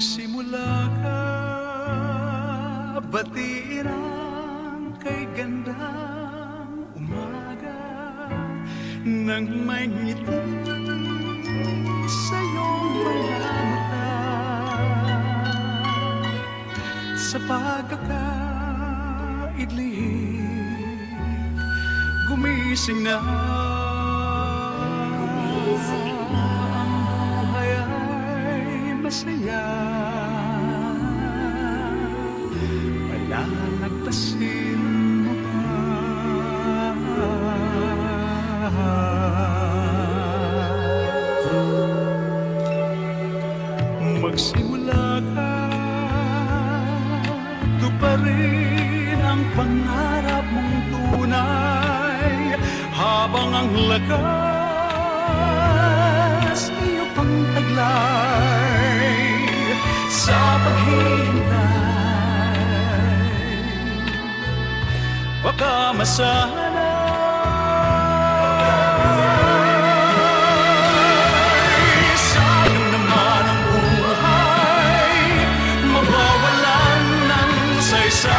Magsimula ka, batiin ang kay gandang umaga nang may ngiti sa iyong mga mata. Sa pagkakaidling, gumising na. Ang buhay ay masaya, wala nagpasin mo pa. Magsimula ka, tuparin ang pangarap mong tunay, habang ang lakas iyo pang taglay sa paghihintay. Baka masanay sayang naman ang buhay, mawawalan ng saysay.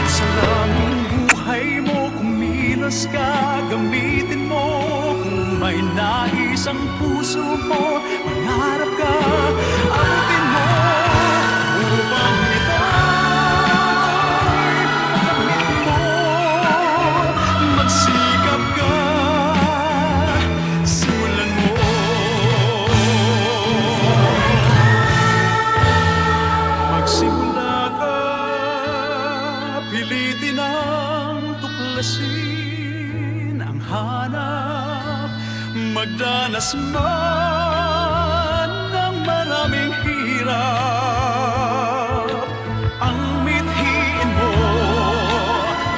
Isa lang ang buhay mo, kumilos ka, gamitin mo. Kung may nais ang puso mo, mangarap ka, abutin mo. Upang ito'y makamit mo, magsikap ka, simulan mo. Magsimula ka, pilitin ang tuklasin ang hanap, magdanas man ng maraming hirap. Ang mithiin mo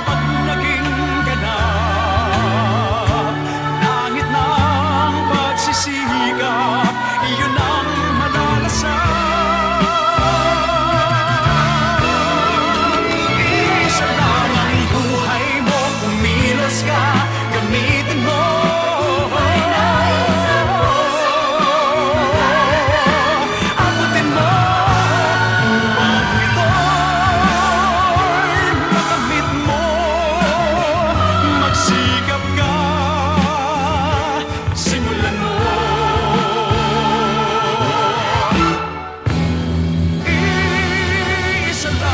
pag naging ganap, langit ng pagsisikap, iyon ang malalasan. Isa lang ang buhay mo, kumilos ka, gamitin mo. Abutin mo upang ito'y makamit mo. Magsikap ka, simulan mo. Isa lang ang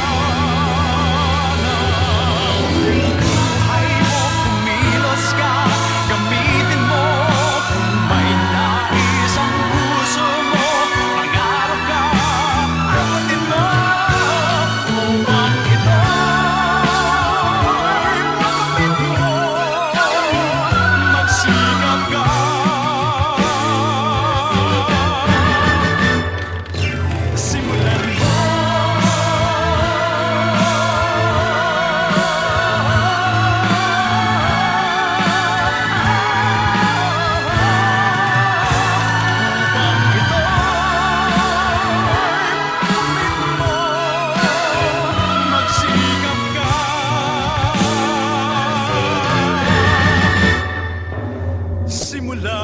buhay mo, kumilos ka, gamitin mo. Kung may nais ang puso mo, mangarap ka, abutin mo. Upang ito'y makamit mo, magsikap ka, simulan mo. Upang ito'y magsikap ka, simula.